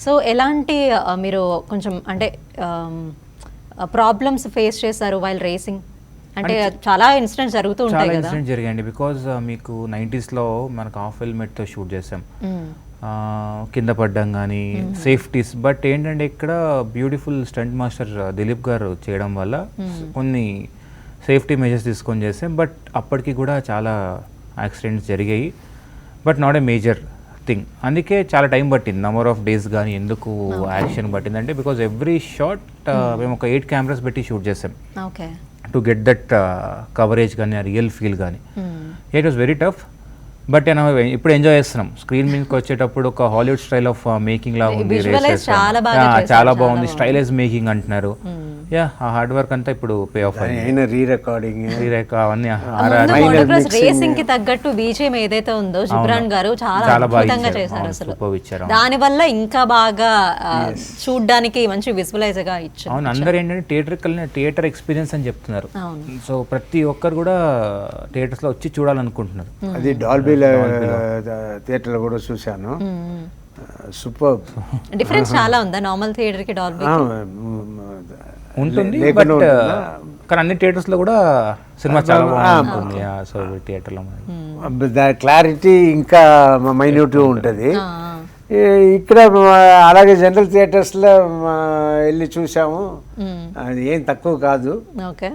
So ఎలాంటి మీరు కొంచెం అంటే ప్రాబ్లమ్స్ ఫేస్ చేశారు వైల్ రేసింగ్? అంటే చాలా ఇన్సిడెంట్స్ జరుగుతూ ఉంటాయి కదా. చాలా ఇన్సిడెంట్స్ జరిగాయండి. బికాజ్ మీకు 90sలో మనకు హాఫ్ హెల్మెట్తో షూట్ చేసాం, కింద పడ్డం కానీ సేఫ్టీస్. బట్ ఏంటంటే ఇక్కడ బ్యూటిఫుల్ స్టంట్ మాస్టర్ దిలీప్ గారు చేయడం వల్ల కొన్ని సేఫ్టీ మెజర్స్ తీసుకొని చేసాం. బట్ అప్పటికి కూడా చాలా యాక్సిడెంట్స్ జరిగాయి, but not a major thing. అందుకే చాలా టైం పట్టింది, నెంబర్ ఆఫ్ డేస్. కానీ ఎందుకు యాక్షన్ పట్టిందంటే బికాజ్ ఎవ్రీ షాట్ మేము ఒక 8 కెమెరాస్ పెట్టి షూట్ చేసాం okay to get that coverage కానీ ఆ రియల్ ఫీల్ కానీ. It was very tough, but ఇప్పుడు ఎంజాయ్ చేస్తున్నాం. స్క్రీన్ మీదకి వచ్చేటప్పుడు ఒక హాలీవుడ్ స్టైల్ ఆఫ్ మేకింగ్ లాగా ఉంది, చాలా బాగుంది, స్టైలైజ్ మేకింగ్ అంటున్నారు. యా, ఆ హార్డ్ వర్క్ అంతా ఇప్పుడు పే ఆఫ్ అయింది. రేసింగ్ కి తగ్గట్టు బీజిఎం ఏదైతే ఉందో జిబ్రాన్ గారు చాలా అద్భుతంగా చేశారు అసలు. దాని వల్ల ఇంకా బాగా చూడడానికి మంచి విజువలైజ్ గా ఇచ్చారు. అవును, అందరూ ఏంటంటే థియేటర్ ఎక్స్పీరియన్స్ అని చెప్తున్నారు. సో ప్రతి ఒక్కరు కూడా థియేటర్స్ లో వచ్చి చూడాలనుకుంటున్నారు. అది డాల్బీ థియేటర్ లో కూడా చూశాను. సూపర్. డిఫరెన్స్ చాలా ఉందా నార్మల్ థియేటర్ కి డాల్బీ? ఉంటుంది, బట్ కానీ అన్ని థియేటర్స్ లో కూడా సినిమా చాలా బాగుంటుంది. సో థియేటర్ లో క్లారిటీ ఇంకా మైన్యూట్ ఉంటుంది. ఇక్కడ అలాగే జనరల్ థియేటర్స్ లో వెళ్ళి చూసాము, అది ఏం తక్కువ కాదు. Okay,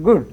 good.